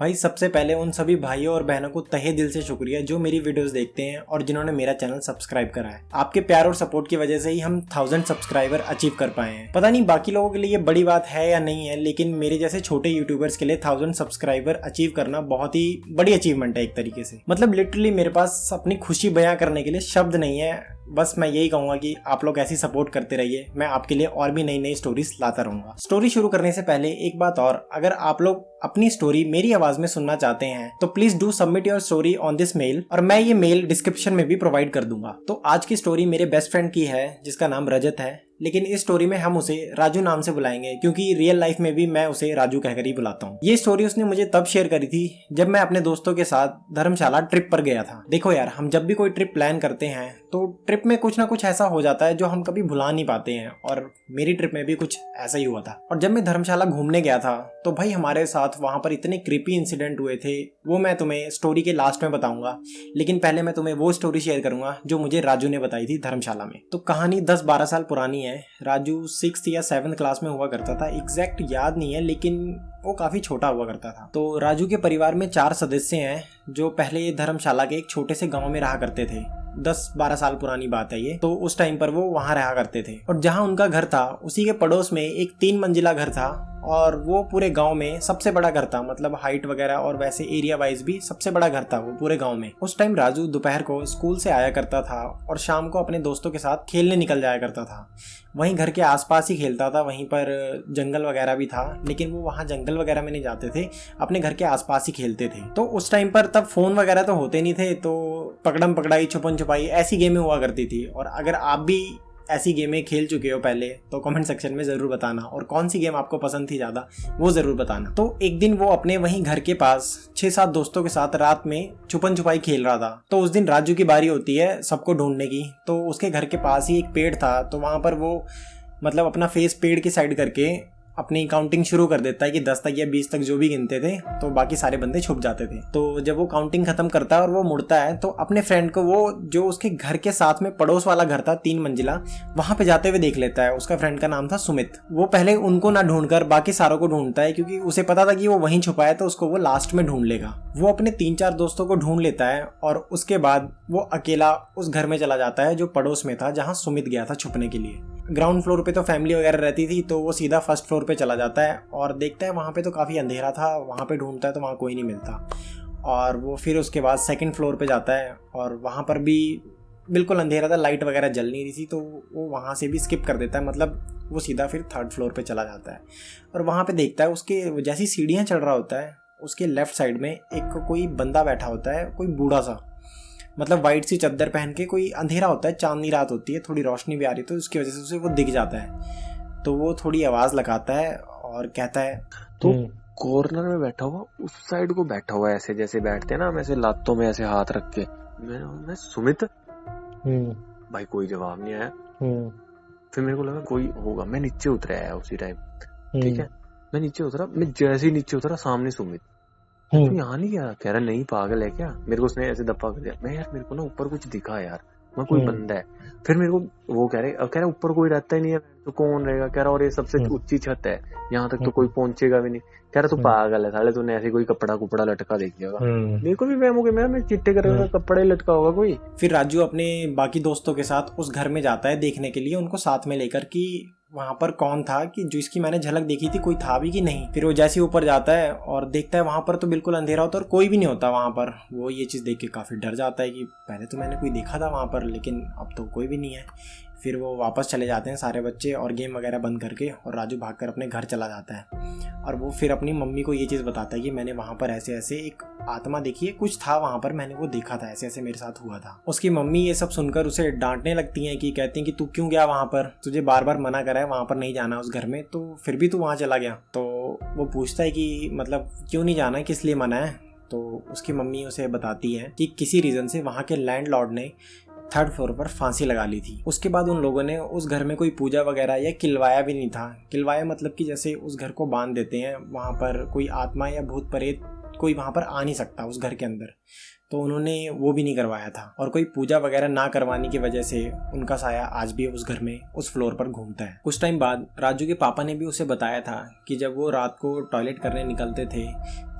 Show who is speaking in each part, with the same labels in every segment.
Speaker 1: भाई सबसे पहले उन सभी भाइयों और बहनों को तहे दिल से शुक्रिया जो मेरी वीडियोस देखते हैं और जिन्होंने मेरा चैनल सब्सक्राइब करा है। आपके प्यार और सपोर्ट की वजह से ही हम 1000 सब्सक्राइबर अचीव कर पाए हैं। पता नहीं बाकी लोगों के लिए ये बड़ी बात है या नहीं है, लेकिन मेरे जैसे छोटे यूट्यूबर्स के लिए 1000 सब्सक्राइबर अचीव करना बहुत ही बड़ी अचीवमेंट है एक तरीके से। मतलब लिटरली मेरे पास अपनी खुशी बयां करने के लिए शब्द नहीं है। बस मैं यही कहूंगा कि आप लोग ऐसी सपोर्ट करते रहिए, मैं आपके लिए और भी नई नई स्टोरीज लाता रहूंगा। स्टोरी शुरू करने से पहले एक बात और, अगर आप लोग अपनी स्टोरी मेरी आवाज में सुनना चाहते हैं तो please do submit your story on this mail, और मैं ये मेल डिस्क्रिप्शन में भी प्रोवाइड कर दूंगा। तो आज की स्टोरी मेरे बेस्ट फ्रेंड की है जिसका नाम रजत है, लेकिन इस स्टोरी में हम उसे राजू नाम से बुलाएंगे क्योंकि रियल लाइफ में भी मैं उसे राजू कहकर ही बुलाता हूँ। ये स्टोरी उसने मुझे तब शेयर करी थी जब मैं अपने दोस्तों के साथ धर्मशाला ट्रिप पर गया था। देखो यार, हम जब भी कोई ट्रिप प्लान करते हैं तो ट्रिप में कुछ ना कुछ ऐसा हो जाता है जो हम कभी भुला नहीं पाते हैं, और मेरी ट्रिप में भी कुछ ऐसा ही हुआ था। और जब मैं धर्मशाला घूमने गया था तो भाई हमारे साथ वहां पर इतने क्रीपी इंसिडेंट हुए थे, वो मैं तुम्हें स्टोरी के लास्ट में बताऊंगा। लेकिन पहले मैं तुम्हें वो स्टोरी शेयर करूंगा जो मुझे राजू ने बताई थी धर्मशाला में। तो कहानी 10-12 साल पुरानी है। राजू 6th या 7th क्लास में हुआ करता था, एग्जैक्ट याद नहीं है, लेकिन वो काफी छोटा हुआ करता था। तो राजू के परिवार में 4 सदस्य हैं जो पहले धर्मशाला के एक छोटे से गांव में रहा करते थे। 10-12 साल पुरानी बात है ये। तो उस टाइम पर वो वहां रहा करते थे, और जहां उनका घर था उसी के पड़ोस में एक 3 मंजिला घर था, और वो पूरे गांव में सबसे बड़ा घर था। मतलब हाइट वगैरह और वैसे एरिया वाइज भी सबसे बड़ा घर था वो पूरे गांव में। उस टाइम राजू दोपहर को स्कूल से आया करता था और शाम को अपने दोस्तों के साथ खेलने निकल जाया करता था। वहीं घर के आसपास ही खेलता था, वहीं पर जंगल वगैरह भी था, लेकिन वो वहाँ जंगल वगैरह में नहीं जाते थे, अपने घर के आसपास ही खेलते थे। तो उस टाइम पर तब फोन वगैरह तो होते नहीं थे, तो पकड़म पकड़ाई, छुपन छुपाई ऐसी गेमें हुआ करती थी। और अगर आप भी ऐसी गेमें खेल चुके हो पहले तो कमेंट सेक्शन में जरूर बताना, और कौन सी गेम आपको पसंद थी ज्यादा वो जरूर बताना। तो एक दिन वो अपने वहीं घर के पास 6-7 दोस्तों के साथ रात में छुपन छुपाई खेल रहा था। तो उस दिन राजू की बारी होती है सबको ढूंढने की। तो उसके घर के पास ही एक पेड़ था, तो वहां पर वो मतलब अपना फेस पेड़ की साइड करके अपनी काउंटिंग शुरू कर देता है कि 10 तक या 20 तक जो भी गिनते थे, तो बाकी सारे बंदे छुप जाते थे। तो जब वो काउंटिंग खत्म करता है और वो मुड़ता है तो अपने फ्रेंड को, वो जो उसके घर के साथ में पड़ोस वाला घर था 3 मंजिला, वहां पे जाते हुए देख लेता है। उसका फ्रेंड का नाम था सुमित। वो पहले उनको ना ढूंढकर बाकी सारों को ढूंढता है, क्योंकि उसे पता था कि वो वहीं छुपा है तो उसको वो लास्ट में ढूंढ लेगा। वो अपने 3-4 दोस्तों को ढूंढ लेता है और उसके बाद वो अकेला उस घर में चला जाता है जो पड़ोस में था, जहाँ सुमित गया था छुपने के लिए। ग्राउंड फ्लोर पे तो फैमिली वगैरह रहती थी, तो वो सीधा फर्स्ट फ्लोर पे चला जाता है और देखता है वहाँ पे तो काफ़ी अंधेरा था। वहाँ पे ढूंढता है तो वहाँ कोई नहीं मिलता, और वो फिर उसके बाद सेकंड फ्लोर पे जाता है और वहाँ पर भी बिल्कुल अंधेरा था, लाइट वगैरह जल नहीं रही थी। तो वो वहाँ से भी स्किप कर देता है, मतलब वो सीधा फिर 3rd फ्लोर पे चला जाता है। और वहाँ पे देखता है उसके जैसी सीढ़ियाँ चढ़ रहा होता है, उसके लेफ्ट साइड में एक कोई बंदा बैठा होता है, कोई बूढ़ा सा, मतलब वाइट सी चद्दर पहन के। कोई अंधेरा होता है, चांदनी रात होती है, थोड़ी रोशनी भी आ रही, तो उसकी वजह से उसे वो दिख जाता है। तो वो थोड़ी आवाज लगाता है और कहता है,
Speaker 2: तो कॉर्नर में बैठा हुआ, उस साइड को बैठा हुआ, ऐसे जैसे बैठते हैं ना, हम ऐसे लातों में ऐसे हाथ रख के। मैं सुमित। भाई कोई जवाब नहीं आया। फिर मेरे को लगा कोई होगा, मैं नीचे उतरा है उसी टाइम। ठीक है, मैं नीचे उतरा, मैं जैसे ही नीचे उतरा सामने सुमित। तू यहाँ नहीं गया? कह रहा नहीं, पागल है क्या? मेरे को उसने ऐसे धप्पा कर दिया। मैं यार मेरे को ना ऊपर कुछ दिखा यार, मैं कोई बंदा है। फिर मेरे को वो कह रहा ऊपर कोई रहता ही नहीं है, तो कौन रहेगा? कह रहा और ये सबसे ऊंची छत है, यहाँ तक तो कोई पहुंचेगा भी नहीं। कह रहा तू पागल है साले, तूने ऐसे कोई कपड़ा कुपड़ा लटका देखिएगा। मेरे को भी वहम हो गया, मैं चिट्टे कर कपड़े लटका होगा कोई।
Speaker 1: फिर राजू अपने बाकी दोस्तों के साथ उस घर में जाता है देखने के लिए, उनको साथ में लेकर कि वहां पर कौन था, कि जो इसकी मैंने झलक देखी थी कोई था भी कि नहीं। फिर वो जैसे ही ऊपर जाता है और देखता है वहां पर तो बिल्कुल अंधेरा होता है और कोई भी नहीं होता वहां पर। वो ये चीज देख के काफी डर जाता है कि पहले तो मैंने कोई देखा था वहां पर, लेकिन अब तो कोई भी नहीं है। फिर वो वापस चले जाते हैं सारे बच्चे और गेम वगैरह बंद करके, और राजू भागकर अपने घर चला जाता है। और वो फिर अपनी मम्मी को ये चीज़ बताता है कि मैंने वहाँ पर ऐसे ऐसे एक आत्मा देखी है, कुछ था वहाँ पर, मैंने वो देखा था, ऐसे ऐसे मेरे साथ हुआ था। उसकी मम्मी ये सब सुनकर उसे डांटने लगती हैं, कि कहती हैं कि तू क्यों गया वहाँ पर, तुझे बार बार मना करा है वहाँ पर नहीं जाना उस घर में, तो फिर भी तू वहाँ चला गया। तो वो पूछता है कि मतलब क्यों नहीं जाना है, किस लिए मना है। तो उसकी मम्मी उसे बताती है कि किसी रीज़न से वहाँ के लैंडलॉर्ड ने 3rd फ्लोर पर फांसी लगा ली थी। उसके बाद उन लोगों ने उस घर में कोई पूजा वगैरह या किलवाया भी नहीं था। किलवाया मतलब कि जैसे उस घर को बांध देते हैं, वहाँ पर कोई आत्मा या भूत प्रेत कोई वहाँ पर आ नहीं सकता उस घर के अंदर, तो उन्होंने वो भी नहीं करवाया था। और कोई पूजा वगैरह ना करवाने की वजह से उनका साया आज भी उस घर में उस फ्लोर पर घूमता है। कुछ टाइम बाद राजू के पापा ने भी उसे बताया था कि जब वो रात को टॉयलेट करने निकलते थे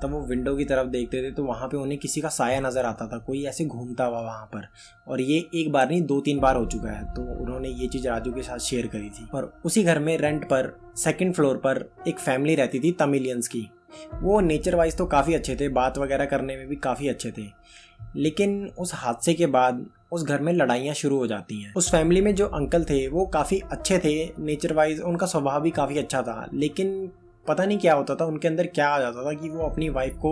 Speaker 1: तब वो विंडो की तरफ देखते थे तो वहाँ पे उन्हें किसी का साया नज़र आता था, कोई ऐसे घूमता हुआ वहाँ पर। और ये एक बार नहीं 2-3 बार हो चुका है। तो उन्होंने ये चीज़ राजू के साथ शेयर करी थी। और उसी घर में रेंट पर 2nd फ्लोर पर एक फैमिली रहती थी तमिलियंस की। वो नेचर वाइज तो काफ़ी अच्छे थे, बात वगैरह करने में भी काफ़ी अच्छे थे, लेकिन उस हादसे के बाद उस घर में लड़ाइयाँ शुरू हो जाती हैं। उस फैमिली में जो अंकल थे वो काफ़ी अच्छे थे नेचर वाइज, उनका स्वभाव भी काफ़ी अच्छा था, लेकिन पता नहीं क्या होता था उनके अंदर, क्या आ जाता था कि वो अपनी वाइफ को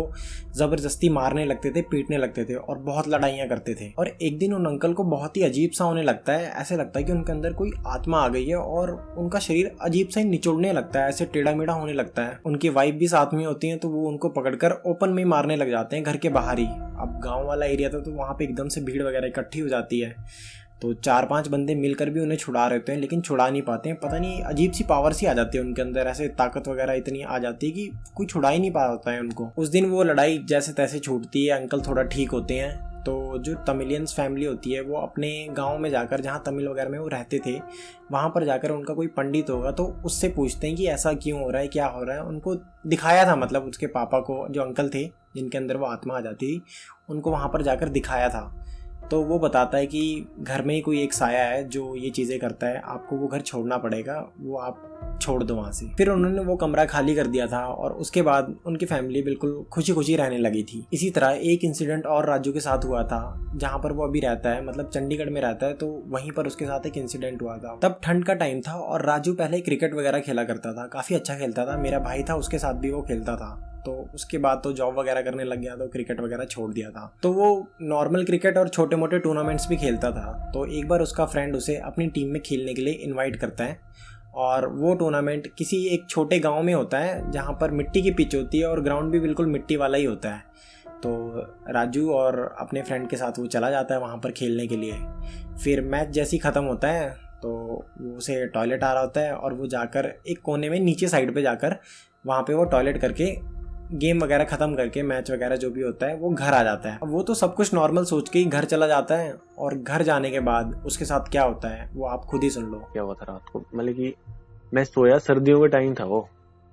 Speaker 1: ज़बरदस्ती मारने लगते थे, पीटने लगते थे और बहुत लड़ाइयाँ करते थे। और एक दिन उन अंकल को बहुत ही अजीब सा होने लगता है, ऐसे लगता है कि उनके अंदर कोई आत्मा आ गई है और उनका शरीर अजीब सा ही निचोड़ने लगता है, ऐसे टेढ़ा मेढ़ा होने लगता है। उनकी वाइफ भी साथ में होती है तो वो उनको पकड़कर ओपन में मारने लग जाते हैं घर के बाहर ही। अब गाँव वाला एरिया था तो वहाँ पर एकदम से भीड़ वगैरह इकट्ठी हो जाती है, तो 4-5 बंदे मिलकर भी उन्हें छुड़ा रहे होते हैं, लेकिन छुड़ा नहीं पाते हैं। पता नहीं अजीब सी पावर सी आ जाती है उनके अंदर, ऐसे ताकत वगैरह इतनी आ जाती है कि कोई छुड़ा ही नहीं पाता है उनको। उस दिन वो लड़ाई जैसे तैसे छूटती है, अंकल थोड़ा ठीक होते हैं। तो जो तमिलियंस फैमिली होती है वो अपने गांव में जाकर, जहाँ तमिल वगैरह में वो रहते थे, वहाँ पर जाकर उनका कोई पंडित होगा तो उससे पूछते हैं कि ऐसा क्यों हो रहा है, क्या हो रहा है। उनको दिखाया था, मतलब उसके पापा को, जो अंकल थे जिनके अंदर वो आत्मा आ जाती थी, उनको वहाँ पर जाकर दिखाया था। तो वो बताता है कि घर में ही कोई एक साया है जो ये चीज़ें करता है, आपको वो घर छोड़ना पड़ेगा, वो आप छोड़ दो वहाँ से। फिर उन्होंने वो कमरा खाली कर दिया था और उसके बाद उनकी फैमिली बिल्कुल खुशी खुशी रहने लगी थी। इसी तरह एक इंसिडेंट और राजू के साथ हुआ था, जहाँ पर वो अभी रहता है, मतलब चंडीगढ़ में रहता है, तो वहीं पर उसके साथ एक इंसिडेंट हुआ था। तब ठंड का टाइम था और राजू पहले क्रिकेट वगैरह खेला करता था, काफ़ी अच्छा खेलता था। मेरा भाई था, उसके साथ भी वो खेलता था। तो उसके बाद तो जॉब वगैरह करने लग गया तो क्रिकेट वगैरह छोड़ दिया था। तो वो नॉर्मल क्रिकेट और छोटे मोटे टूर्नामेंट्स भी खेलता था। तो एक बार उसका फ्रेंड उसे अपनी टीम में खेलने के लिए इनवाइट करता है और वो टूर्नामेंट किसी एक छोटे गांव में होता है जहां पर मिट्टी की पिच होती है और ग्राउंड भी बिल्कुल मिट्टी वाला ही होता है। तो राजू और अपने फ्रेंड के साथ वो चला जाता है वहाँ पर खेलने के लिए। फिर मैच जैसे ही ख़त्म होता है तो वो उसे टॉयलेट आ रहा होता है और वो जाकर एक कोने में नीचे साइड पे जाकर वहाँ पे वो टॉयलेट करके गेम वगैरह ख़त्म करके, मैच वगैरह जो भी होता है, वो घर आ जाता है। अब वो तो सब कुछ नॉर्मल सोच के ही घर चला जाता है और घर जाने के बाद उसके साथ क्या होता है वो आप खुद ही सुन लो।
Speaker 2: क्या हुआ था रात को, मतलब कि मैं सोया, सर्दियों का टाइम था, वो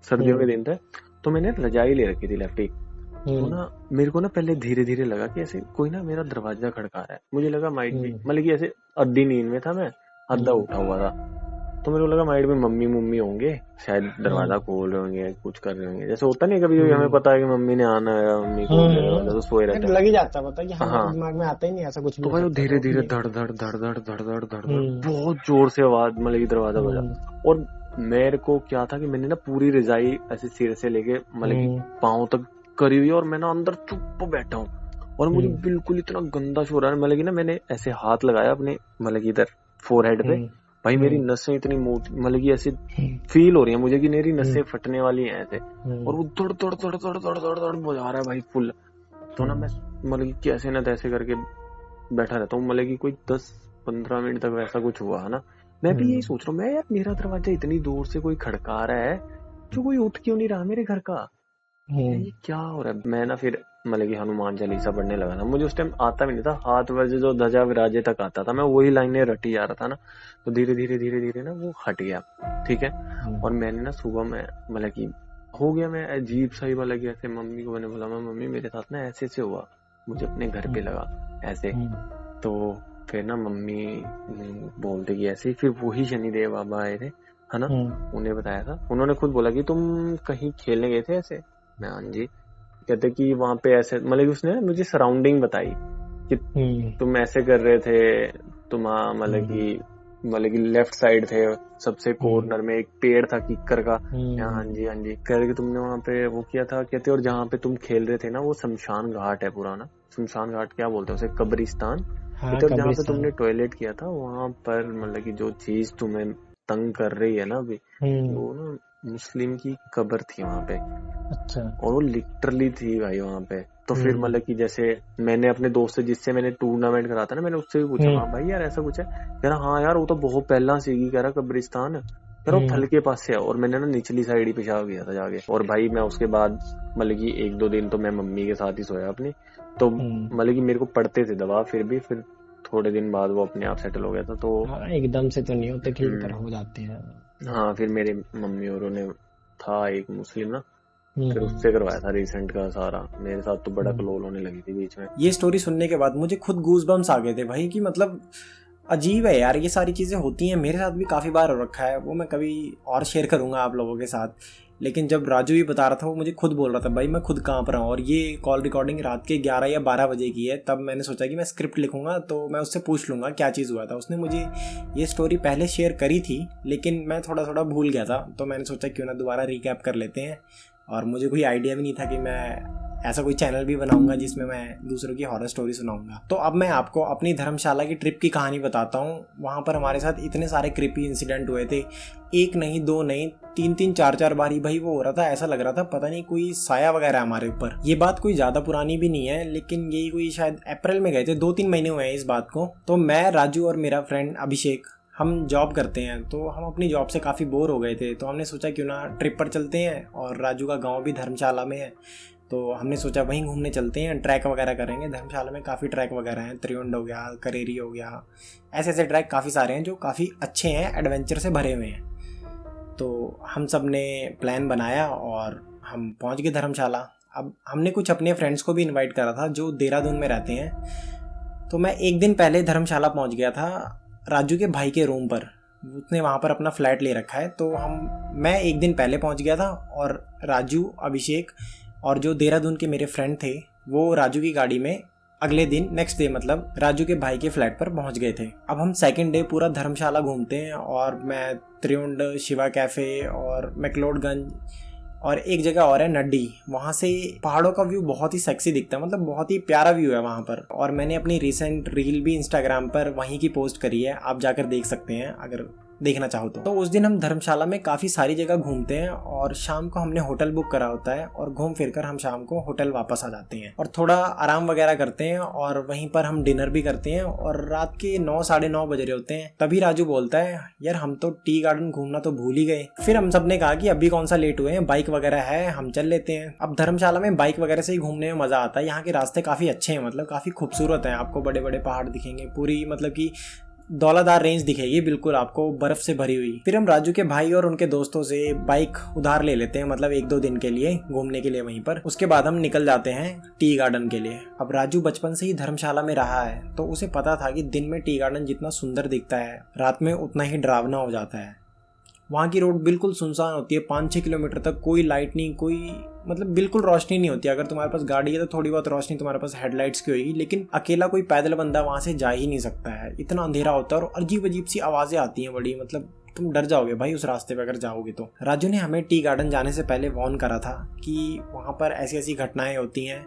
Speaker 2: सर्दियों के दिन थे, तो मैंने रजाई ले रखी थी लेफ्टी। तो ना मेरे को ना पहले धीरे धीरे लगा कि ऐसे कोई ना मेरा दरवाजा खड़का रहा है। मुझे लगा माइट भी, मतलब कि ऐसे अद्धी नींद में था मैं, आधा उठा हुआ था, तो मेरे को लगा माइट में मम्मी होंगे, शायद दरवाजा खोल रहे होंगे, कुछ कर रहे होंगे। जैसे होता नहीं कभी हमें पता है कि मम्मी ने आना है, मम्मी खोल रहे हैं, तो सोए रहते हैं,
Speaker 1: लग ही जाता पता कि हमारे दिमाग में आता ही नहीं ऐसा कुछ भी।
Speaker 2: तो भाई धीरे धीरे धड़ धड़ धड़ धड़ धड़ धड़ धड़ बहुत जोर से आवाज, मतलब कि दरवाजा बजा। और मेरे को क्या था कि मैंने ना पूरी रजाई ऐसे सिर से लेके मतलब कि पाँव तक करी हुई है और मैं ना अंदर चुप बैठा हूँ और मुझे बिल्कुल इतना गंदा शोर आ रहा है। मतलब कि ना मैंने ऐसे हाथ लगाया अपने, मतलब कि इधर फोरहेड पे, भाई मेरी नसें इतनी मोटी, मतलब कि ऐसे फील हो रही है मुझे कि मेरी नसें फटने वाली हैं ऐसे, और वो दड़ दड़ दड़ दड़ दड़ दड़ दड़ बजा रहा है भाई फुल। तो ना मैं मतलब कि कैसे ना तैसे करके बैठा रहता हूँ, मतलब कि कोई 10-15 मिनट तक वैसा कुछ हुआ है ना। मैं भी यही सोच रहा हूँ, मैं यार मेरा दरवाजा इतनी दूर से कोई खड़का रहा है, जो कोई उठ क्यों नहीं रहा मेरे घर का, ये क्या हो रहा है। मैं ना फिर मतलब कि हनुमान चालीसा पढ़ने लगा था। मुझे उस टाइम आता भी नहीं था, हाथ वर्ज जो ध्वजा विराजे तक आता था, मैं वही लाइनें रटी जा रहा था ना। तो धीरे धीरे धीरे धीरे ना वो हट गया, ठीक है। और मैंने ना सुबह में मतलब कि हो गया, मैं अजीब सा ही वाला कि ऐसे मम्मी को मैंने बोला, मम्मी मेरे साथ ना ऐसे से हुआ, मुझे अपने घर पे लगा ऐसे। तो फिर ना मम्मी बोलते कि ऐसे, फिर वही शनिदेव बाबा आए थे, है ना, उन्हें बताया था। उन्होंने खुद बोला कि तुम कहीं खेलने गए थे ऐसे, मैं हाँ जी। कहते कि वहां पे ऐसे, मतलब कि उसने मुझे सराउंडिंग बताई कि तुम ऐसे कर रहे थे, तुम मतलब कि लेफ्ट साइड थे, सबसे कॉर्नर में एक पेड़ था किक्कर का, हाँ जी हाँ जी करके तुमने वहां पे वो किया था। कहते और जहाँ पे तुम खेल रहे थे ना वो शमशान घाट है पुराना, शमशान घाट क्या बोलते हैं उसे, कब्रिस्तान। हाँ, जहाँ पे तुमने टॉयलेट किया था वहां पर मतलब कि जो चीज तुम्हें तंग कर रही है ना अभी, वो ना मुस्लिम की कब्र थी वहां पे। अच्छा। और वो लिटरली थी भाई वहां पे। तो फिर मतलब कि जैसे मैंने अपने दोस्त से जिससे मैंने टूर्नामेंट करा था ना, मैंने उससे भी पूछा, हाँ भाई यार ऐसा कुछ है? कह रहा हाँ यार वो तो बहुत पहला सीगी, कह रहा कब्रिस्तान, फिर वो थल के पास से, और मैंने ना निचली साइड ही पेशाब किया था जाके। और भाई मैं उसके बाद मतलब कि 1-2 दिन तो मैं मम्मी के साथ ही सोया अपनी, तो मतलब कि मेरे को पड़ते थे दवा, फिर थोड़े दिन बाद वो अपने आप सेटल हो गया था। तो
Speaker 1: एकदम से तो नहीं होते, ठीक पर हो जाते हैं।
Speaker 2: हाँ, फिर मेरे मम्मी और ने था एक मुस्लिम ना, फिर उससे करवाया था रिसेंट का सारा। मेरे साथ तो बड़ा क्लोल होने लगी थी बीच में।
Speaker 1: ये स्टोरी सुनने के बाद मुझे खुद गूज़बम्स आ गए थे भाई, कि मतलब अजीब है यार, ये सारी चीज़ें होती हैं। मेरे साथ भी काफ़ी बार हो रखा है, वो मैं कभी और शेयर करूँगा आप लोगों के साथ। लेकिन जब राजू ये बता रहा था, वो मुझे खुद बोल रहा था भाई मैं खुद काँप रहा हूँ। और ये कॉल रिकॉर्डिंग रात के 11 या 12 बजे की है। तब मैंने सोचा कि मैं स्क्रिप्ट लिखूँगा तो मैं उससे पूछ लूँगा क्या चीज़ हुआ था। उसने मुझे ये स्टोरी पहले शेयर करी थी, लेकिन मैं थोड़ा थोड़ा भूल गया था, तो मैंने सोचा क्यों ना दोबारा रिकैप कर लेते हैं। और मुझे कोई आइडिया भी नहीं था कि मैं ऐसा कोई चैनल भी बनाऊंगा जिसमें मैं दूसरों की हॉरर स्टोरी सुनाऊंगा। तो अब मैं आपको अपनी धर्मशाला की ट्रिप की कहानी बताता हूँ। वहाँ पर हमारे साथ इतने सारे क्रीपी इंसिडेंट हुए थे, एक नहीं, दो नहीं, 3-3, 4-4 बार ही भाई वो हो रहा था। ऐसा लग रहा था पता नहीं कोई साया वगैरह हमारे ऊपर। ये बात कोई ज़्यादा पुरानी भी नहीं है, लेकिन यही कोई शायद अप्रैल में गए थे, 2-3 महीने हुए हैं इस बात को। तो मैं, राजू और मेरा फ्रेंड अभिषेक, हम जॉब करते हैं, तो हम अपनी जॉब से काफ़ी बोर हो गए थे। तो हमने सोचा क्यों ना ट्रिप पर चलते हैं, और राजू का गांव भी धर्मशाला में है, तो हमने सोचा वहीं घूमने चलते हैं, ट्रैक वगैरह करेंगे। धर्मशाला में काफ़ी ट्रैक वगैरह हैं, त्रियुंड हो गया, करेरी हो गया, ऐसे ऐसे ट्रैक काफ़ी सारे हैं जो काफ़ी अच्छे हैं, एडवेंचर से भरे हुए हैं। तो हम सब ने प्लान बनाया और हम पहुंच गए धर्मशाला। अब हमने कुछ अपने फ्रेंड्स को भी इनवाइट करा था जो देहरादून में रहते हैं। तो मैं एक दिन पहले धर्मशाला पहुंच गया था राजू के भाई के रूम पर। उसने वहाँ पर अपना फ्लैट ले रखा है, तो मैं एक दिन पहले पहुँच गया था, और राजू, अभिषेक और जो देहरादून के मेरे फ्रेंड थे वो राजू की गाड़ी में अगले दिन, नेक्स्ट डे मतलब, राजू के भाई के फ्लैट पर पहुंच गए थे। अब हम सेकंड डे पूरा धर्मशाला घूमते हैं, और मैं त्रियुंड, शिवा कैफ़े और मैक्लोडगंज, और एक जगह और है नड्डी, वहाँ से पहाड़ों का व्यू बहुत ही सेक्सी दिखता है, मतलब बहुत ही प्यारा व्यू है वहाँ पर। और मैंने अपनी रिसेंट रील भी इंस्टाग्राम पर वहीं की पोस्ट करी है, आप जाकर देख सकते हैं अगर देखना चाहो तो उस दिन हम धर्मशाला में काफ़ी सारी जगह घूमते हैं, और शाम को हमने होटल बुक करा होता है, और घूम फिर कर हम शाम को होटल वापस आ जाते हैं और थोड़ा आराम वगैरह करते हैं, और वहीं पर हम डिनर भी करते हैं। और रात के 9, 9:30 बज रहे होते हैं, तभी राजू बोलता है यार हम तो टी गार्डन घूमना तो भूल ही गए। फिर हम सब ने कहा कि अभी कौन सा लेट हुए हैं, बाइक वगैरह है, हम चल लेते हैं। अब धर्मशाला में बाइक वगैरह से ही घूमने में मजा आता है। यहाँ के रास्ते काफ़ी अच्छे हैं, मतलब काफ़ी खूबसूरत हैं, आपको बड़े बड़े पहाड़ दिखेंगे, पूरी मतलब कि दौलादार रेंज दिखेगी बिल्कुल आपको, बर्फ से भरी हुई। फिर हम राजू के भाई और उनके दोस्तों से बाइक उधार ले लेते हैं, मतलब 1-2 दिन के लिए घूमने के लिए वहीं पर। उसके बाद हम निकल जाते हैं टी गार्डन के लिए। अब राजू बचपन से ही धर्मशाला में रहा है, तो उसे पता था कि दिन में टी गार्डन जितना सुंदर दिखता है, रात में उतना ही डरावना हो जाता है। वहाँ की रोड बिल्कुल सुनसान होती है, 5-6 किलोमीटर तक कोई लाइट नहीं, कोई मतलब बिल्कुल रोशनी नहीं होती। अगर तुम्हारे पास गाड़ी है तो थोड़ी बहुत रोशनी तुम्हारे पास हेडलाइट्स की होगी, लेकिन अकेला कोई पैदल बंदा वहाँ से जा ही नहीं सकता है, इतना अंधेरा होता है। और अजीब अजीब सी आवाज़ें आती हैं बड़ी, मतलब तुम डर जाओगे भाई उस रास्ते पे अगर जाओगे तो। राजू ने हमें टी गार्डन जाने से पहले वार्न करा था कि वहाँ पर ऐसी ऐसी घटनाएं होती हैं,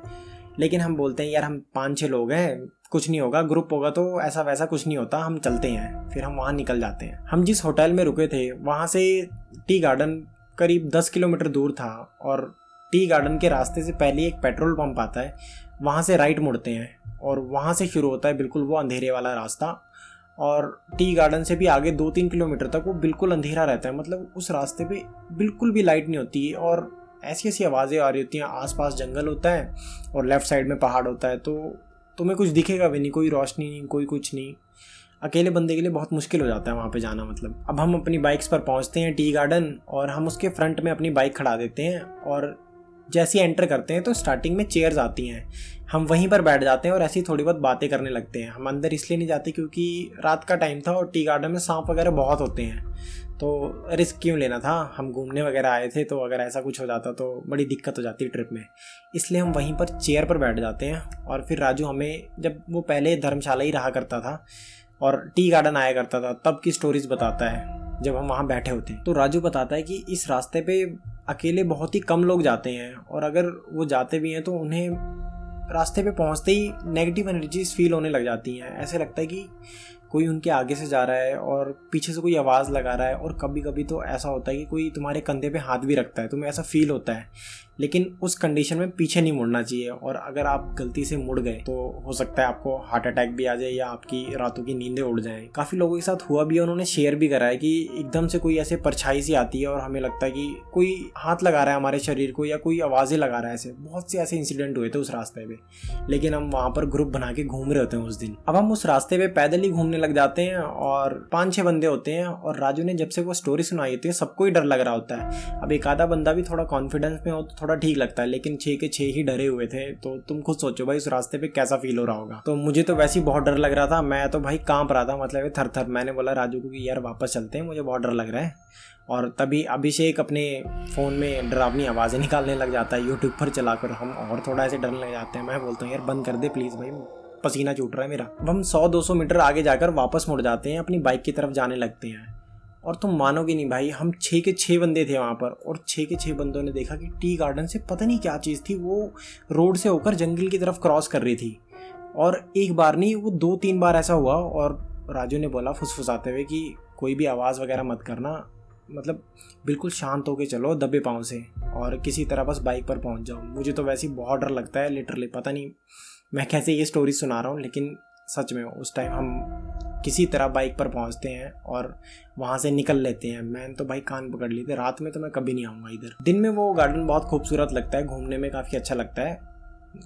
Speaker 1: लेकिन हम बोलते हैं यार हम 5-6 लोग हैं, कुछ नहीं होगा, ग्रुप होगा तो ऐसा वैसा कुछ नहीं होता, हम चलते हैं। फिर हम वहाँ निकल जाते हैं। हम जिस होटल में रुके थे वहाँ से टी गार्डन करीब 10 किलोमीटर दूर था, और टी गार्डन के रास्ते से पहले एक पेट्रोल पंप आता है, वहाँ से राइट मुड़ते हैं, और वहाँ से शुरू होता है बिल्कुल वो अंधेरे वाला रास्ता। और टी गार्डन से भी आगे 2-3 किलोमीटर तक वो बिल्कुल अंधेरा रहता है, मतलब उस रास्ते पे बिल्कुल भी लाइट नहीं होती, और ऐसी ऐसी आवाज़ें आ रही होती हैं। आसपास जंगल होता है और लेफ्ट साइड में पहाड़ होता है, तो तुम्हें कुछ दिखेगा भी नहीं, कोई रोशनी नहीं, कोई कुछ नहीं। अकेले बंदे के लिए बहुत मुश्किल हो जाता है वहाँ पे जाना। मतलब अब हम अपनी बाइक्स पर पहुँचते हैं टी गार्डन, और हम उसके फ्रंट में अपनी बाइक खड़ा देते हैं, और जैसे ही एंटर करते हैं तो स्टार्टिंग में चेयर्स आती हैं, हम वहीं पर बैठ जाते हैं और ऐसी थोड़ी बहुत बातें करने लगते हैं। हम अंदर इसलिए नहीं जाते क्योंकि रात का टाइम था और टी गार्डन में सांप वगैरह बहुत होते हैं, तो रिस्क क्यों लेना था, हम घूमने वगैरह आए थे, तो अगर ऐसा कुछ हो जाता तो बड़ी दिक्कत हो जाती ट्रिप में। इसलिए हम वहीं पर चेयर पर बैठ जाते हैं। और फिर राजू हमें, जब वो पहले धर्मशाला ही रहा करता था और टी गार्डन आया करता था, तब की स्टोरीज बताता है जब हम वहाँ बैठे होते हैं। तो राजू बताता है कि इस रास्ते पे अकेले बहुत ही कम लोग जाते हैं, और अगर वो जाते भी हैं तो उन्हें रास्ते पे पहुँचते ही नेगेटिव एनर्जीज फील होने लग जाती हैं। ऐसे लगता है कि कोई उनके आगे से जा रहा है और पीछे से कोई आवाज़ लगा रहा है, और कभी कभी तो ऐसा होता है कि कोई तुम्हारे कंधे पे हाथ भी रखता है, तुम्हें ऐसा फील होता है। लेकिन उस कंडीशन में पीछे नहीं मुड़ना चाहिए, और अगर आप गलती से मुड़ गए तो हो सकता है आपको हार्ट अटैक भी आ जाए या आपकी रातों की नींदें उड़ जाएं। काफ़ी लोगों के साथ हुआ भी है, उन्होंने शेयर भी करा है कि एकदम से कोई ऐसे परछाई सी आती है और हमें लगता है कि कोई हाथ लगा रहा है हमारे शरीर को या कोई आवाज़ें लगा रहा है। ऐसे बहुत से ऐसे इंसिडेंट हुए थे उस रास्ते पे, लेकिन हम वहाँ पर ग्रुप बना के घूम रहे होते हैं उस दिन। अब हम उस रास्ते पे पैदल ही घूमने लग जाते हैं और 5-6 बंदे होते हैं, और राजू ने जब से वो स्टोरी सुनाई होती है सबको ही डर लग रहा होता है। अब एक आधा बंदा भी थोड़ा कॉन्फिडेंस में हो तो थोड़ा ठीक लगता है, लेकिन 6 के 6 ही डरे हुए थे। तो तुम खुद सोचो भाई उस रास्ते पे कैसा फील हो रहा होगा। तो मुझे तो वैसे ही बहुत डर लग रहा था, मैं तो भाई कांप रहा था, मतलब थर थर। मैंने बोला राजू को कि यार वापस चलते हैं, मुझे बहुत डर लग रहा है। और तभी अभिषेक अपने फ़ोन में डरावनी आवाज़ें निकालने लग जाता है यूट्यूब पर चलाकर, हम और थोड़ा ऐसे डरने लग जाते हैं। मैं बोलता हूँ यार बंद कर दे प्लीज़ भाई, पसीना छूट रहा है मेरा। अब हम 100-200 मीटर आगे जाकर वापस मुड़ जाते हैं, अपनी बाइक की तरफ जाने लगते हैं। और तुम मानोगे नहीं भाई, हम 6 के 6 बंदे थे वहाँ पर, और 6 के 6 बंदों ने देखा कि टी गार्डन से पता नहीं क्या चीज़ थी, वो रोड से होकर जंगल की तरफ क्रॉस कर रही थी। और एक बार नहीं, वो 2-3 बार ऐसा हुआ। और राजू ने बोला फुसफुसाते हुए कि कोई भी आवाज़ वगैरह मत करना, मतलब बिल्कुल शांत होके चलो दबे पाँव से, और किसी तरह बस बाइक पर पहुँच जाओ। मुझे तो वैसे ही बहुत डर लगता है लिटरली, पता नहीं मैं कैसे ये स्टोरी सुना रहा हूँ, लेकिन सच में उस टाइम हम किसी तरह बाइक पर पहुंचते हैं और वहाँ से निकल लेते हैं। मैंने तो भाई कान पकड़ लिए थे, रात में तो मैं कभी नहीं आऊँगा इधर। दिन में वो गार्डन बहुत खूबसूरत लगता है, घूमने में काफ़ी अच्छा लगता है,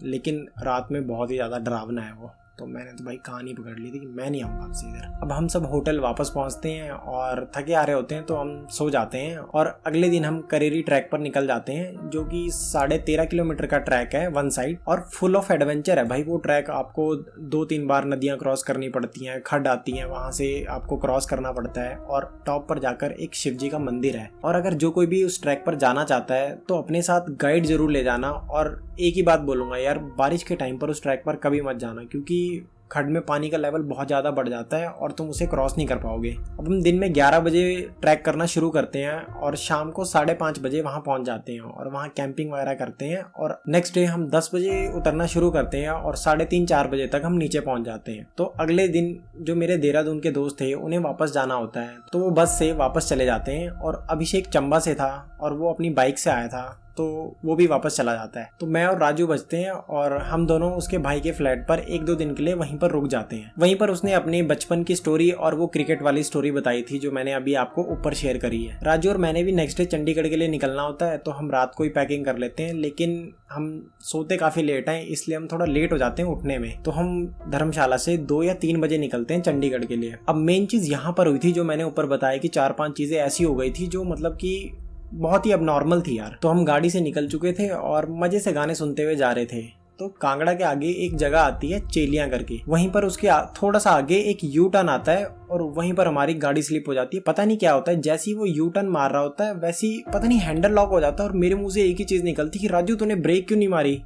Speaker 1: लेकिन रात में बहुत ही ज़्यादा डरावना है वो। तो मैंने तो भाई कान ही पकड़ ली थी कि मैं नहीं आऊँगा आपसे इधर। अब हम सब होटल वापस पहुँचते हैं और थके आ रहे होते हैं, तो हम सो जाते हैं। और अगले दिन हम करेरी ट्रैक पर निकल जाते हैं, जो कि 13.5 किलोमीटर का ट्रैक है वन साइड, और फुल ऑफ एडवेंचर है भाई वो ट्रैक। आपको 2-3 बार नदियाँ क्रॉस करनी पड़ती हैं, खड्ड आती हैं, वहाँ से आपको क्रॉस करना पड़ता है, और टॉप पर जाकर एक शिव जी का मंदिर है। और अगर जो कोई भी उस ट्रैक पर जाना चाहता है तो अपने साथ गाइड जरूर ले जाना। और एक ही बात बोलूँगा यार, बारिश के टाइम पर उस ट्रैक पर कभी मत जाना, क्योंकि खड्ड में पानी का लेवल बहुत ज़्यादा बढ़ जाता है और तुम उसे क्रॉस नहीं कर पाओगे। अब हम दिन में 11 बजे ट्रैक करना शुरू करते हैं और शाम को 5:30 बजे वहाँ पहुँच जाते हैं, और वहाँ कैंपिंग वगैरह करते हैं। और नेक्स्ट डे हम 10 बजे उतरना शुरू करते हैं और 3:30-4 बजे तक हम नीचे पहुँच जाते हैं। तो अगले दिन जो मेरे देहरादून के दोस्त थे उन्हें वापस जाना होता है, तो वो बस से वापस चले जाते हैं। और अभिषेक चंबा से था और वो अपनी बाइक से आया था, तो वो भी वापस चला जाता है। तो मैं और राजू बचते हैं, और हम दोनों उसके भाई के फ्लैट पर 1-2 दिन के लिए वहीं पर रुक जाते हैं। वहीं पर उसने अपने बचपन की स्टोरी और वो क्रिकेट वाली स्टोरी बताई थी, जो मैंने अभी आपको ऊपर शेयर करी है। राजू और मैंने भी नेक्स्ट डे चंडीगढ़ के लिए निकलना होता है, तो हम रात को ही पैकिंग कर लेते हैं, लेकिन हम सोते काफ़ी लेट हैं, इसलिए हम थोड़ा लेट हो जाते हैं उठने में। तो हम धर्मशाला से 2 या 3 बजे निकलते हैं चंडीगढ़ के लिए। अब मेन चीज़ यहाँ पर हुई थी, जो मैंने ऊपर बताया कि 4-5 चीज़ें ऐसी हो गई थी जो मतलब कि बहुत ही अब नॉर्मल थी यार। तो हम गाड़ी से निकल चुके थे और मजे से गाने सुनते हुए जा रहे थे। तो कांगड़ा के आगे एक जगह आती है चेलियां करके, वहीं पर उसके थोड़ा सा आगे एक यू टर्न आता है, और वहीं पर हमारी गाड़ी स्लिप हो जाती है। पता नहीं क्या होता है, जैसे ही वो यू टर्न मार रहा होता है वैसे ही पता नहीं हैंडल लॉक हो जाता है, और मेरे मुंह से एक ही चीज़ निकलती कि राजू तूने ब्रेक क्यों नहीं मारी।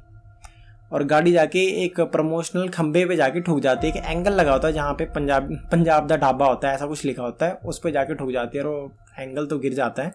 Speaker 1: और गाड़ी जाके एक प्रमोशनल खंबे पे जाके ठुक जाती है। एक एंगल लगा होता है जहाँ पे पंजाब दा ढाबा होता है, ऐसा कुछ लिखा होता है, उस पर जाके ठुक जाती है, और वो एंगल तो गिर जाता है,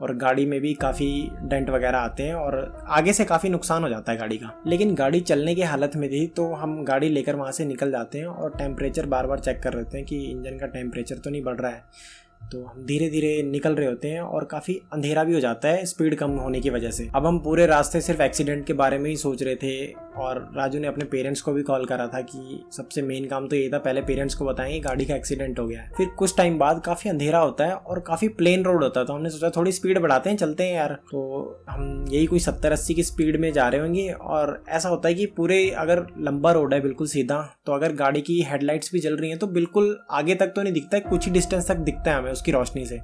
Speaker 1: और गाड़ी में भी काफ़ी डेंट वगैरह आते हैं, और आगे से काफ़ी नुकसान हो जाता है गाड़ी का। लेकिन गाड़ी चलने की हालत में थी, तो हम गाड़ी लेकर वहाँ से निकल जाते हैं और टेम्परेचर बार बार चेक कर लेते हैं कि इंजन का टेम्परेचर तो नहीं बढ़ रहा है। तो हम धीरे धीरे निकल रहे होते हैं और काफ़ी अंधेरा भी हो जाता है स्पीड कम होने की वजह से। अब हम पूरे रास्ते सिर्फ एक्सीडेंट के बारे में ही सोच रहे थे, और राजू ने अपने पेरेंट्स को भी कॉल करा था कि सबसे मेन काम तो ये था, पहले पेरेंट्स को बताएंगे गाड़ी का एक्सीडेंट हो गया है। फिर कुछ टाइम बाद काफ़ी अंधेरा होता है और काफ़ी प्लेन रोड होता है, तो हमने सोचा थोड़ी स्पीड बढ़ाते हैं, चलते हैं यार। तो हम यही कोई 70-80 की स्पीड में जा रहे होंगे, और ऐसा होता है कि पूरे अगर लंबा रोड है बिल्कुल सीधा, तो अगर गाड़ी की हेडलाइट्स भी जल रही हैं तो बिल्कुल आगे तक तो नहीं दिखता है, कुछ ही डिस्टेंस तक दिखता है हमें उसकी रोशनी से।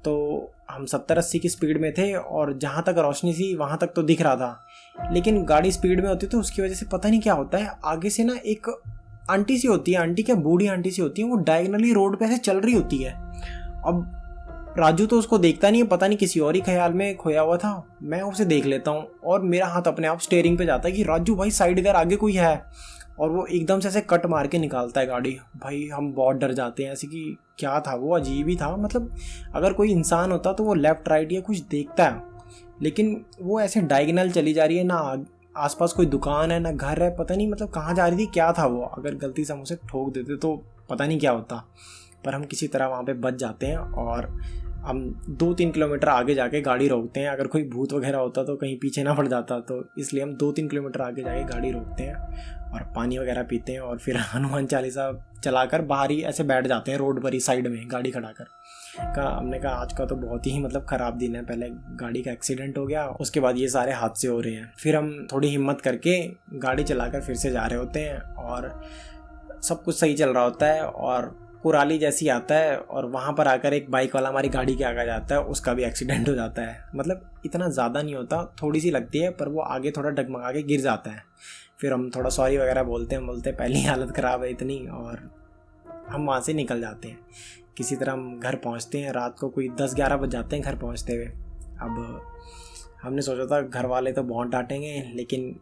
Speaker 1: तो हम 70-80 की स्पीड में थे, और जहाँ तक रोशनी थी वहाँ तक तो दिख रहा था, लेकिन गाड़ी स्पीड में होती है तो उसकी वजह से पता नहीं क्या होता है, आगे से ना एक आंटी सी होती है, आंटी क्या बूढ़ी आंटी सी होती है, वो डायगनली रोड पे ऐसे चल रही होती है। अब राजू तो उसको देखता नहीं है, पता नहीं किसी और ही ख्याल में खोया हुआ था। मैं उसे देख लेता हूँ और मेरा हाथ अपने आप स्टीयरिंग पे जाता है कि राजू भाई साइड कर, आगे कोई है, और वो एकदम से ऐसे कट मार के निकालता है गाड़ी। भाई हम बहुत डर जाते हैं, ऐसे कि क्या था वो, अजीब ही था। मतलब अगर कोई इंसान होता तो वो लेफ्ट राइट या कुछ देखता है, लेकिन वो ऐसे डायगोनल चली जा रही है, ना आसपास कोई दुकान है ना घर है, पता नहीं मतलब कहाँ जा रही थी, क्या था वो। अगर गलती से हम उसे ठोक देते तो पता नहीं क्या होता, पर हम किसी तरह वहाँ पे बच जाते हैं और हम 2-3 किलोमीटर आगे जाके गाड़ी रोकते हैं, अगर कोई भूत वगैरह होता तो कहीं पीछे ना पड़ जाता, तो इसलिए हम 2-3 किलोमीटर आगे जाके गाड़ी रोकते हैं और पानी वगैरह पीते हैं और फिर हनुमान चालीसा चलाकर बाहर ही ऐसे बैठ जाते हैं रोड पर ही साइड में गाड़ी खड़ा कर। हमने कहा आज का तो बहुत ही मतलब ख़राब दिन है, पहले गाड़ी का एक्सीडेंट हो गया, उसके बाद ये सारे हादसे हो रहे हैं। फिर हम थोड़ी हिम्मत करके गाड़ी चलाकर फिर से जा रहे होते हैं और सब कुछ सही चल रहा होता है और कुराली जैसी आता है और वहाँ पर आकर एक बाइक वाला हमारी गाड़ी के आगे जाता है, उसका भी एक्सीडेंट हो जाता है। मतलब इतना ज़्यादा नहीं होता, थोड़ी सी लगती है, पर वो आगे थोड़ा डगमगा के गिर जाता है। फिर हम थोड़ा सॉरी वगैरह बोलते हैं पहली हालत ख़राब है इतनी, और हम वहाँ से निकल जाते हैं। किसी तरह हम घर पहुँचते हैं, रात को कोई 10-11 बज जाते हैं घर पहुँचते हुए। अब हमने सोचा था घर वाले तो बहुत डांटेंगे, लेकिन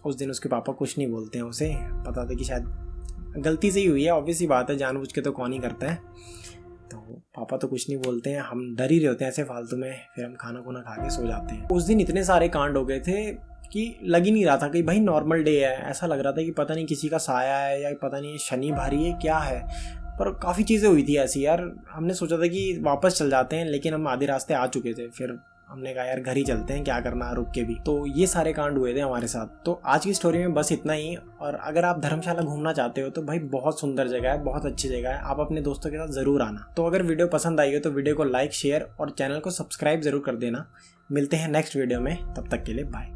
Speaker 1: उस दिन उसके पापा कुछ नहीं बोलते हैं उसे, पता था कि शायद गलती से ही हुई है, ऑब्वियस ही बात है, जानबूझ के तो कौन ही करता है। तो पापा तो कुछ नहीं बोलते हैं, हम डर ही रहे होते हैं ऐसे फालतू में। फिर हम खाना खुना खा के सो जाते हैं। उस दिन इतने सारे कांड हो गए थे कि लग ही नहीं रहा था कि भाई नॉर्मल डे है, ऐसा लग रहा था कि पता नहीं किसी का साया है या पता नहीं शनि भारी है क्या है। पर काफ़ी चीज़ें हुई थी ऐसी यार, हमने सोचा था कि वापस चल जाते हैं, लेकिन हम आधे रास्ते आ चुके थे। फिर हमने कहा यार घर ही चलते हैं, क्या करना रुक के भी। तो ये सारे कांड हुए थे हमारे साथ। तो आज की स्टोरी में बस इतना ही। और अगर आप धर्मशाला घूमना चाहते हो तो भाई बहुत सुंदर जगह है, बहुत अच्छी जगह है, आप अपने दोस्तों के साथ ज़रूर आना। तो अगर वीडियो पसंद आई हो तो वीडियो को लाइक, शेयर और चैनल को सब्सक्राइब ज़रूर कर देना। मिलते हैं नेक्स्ट वीडियो में, तब तक के लिए बाय।